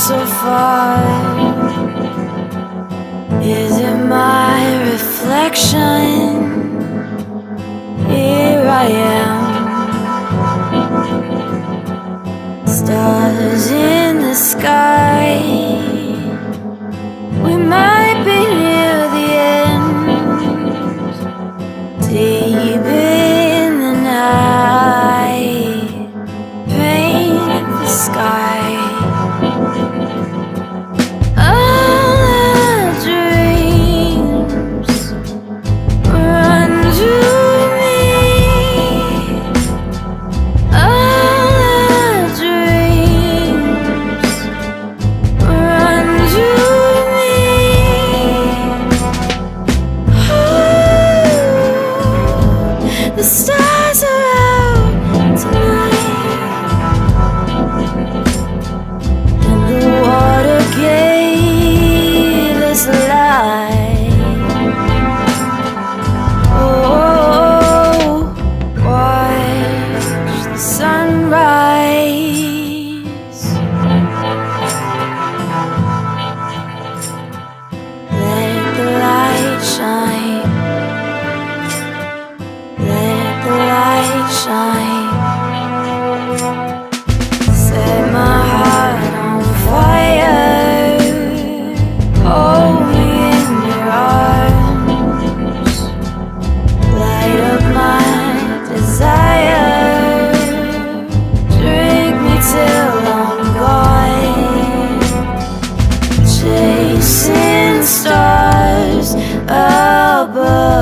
so far? Is it my reflection? Here I am, stars in the sky. We might be near the end, deep in the night, paint the sky. The stars are out tonight, and the water gave us light. Oh, watch the sunrise. Let the light shine. Let the light shine. Set my heart on fire. Hold me in your arms. Light up my desire. Drink me till I'm gone. Chasing stars above.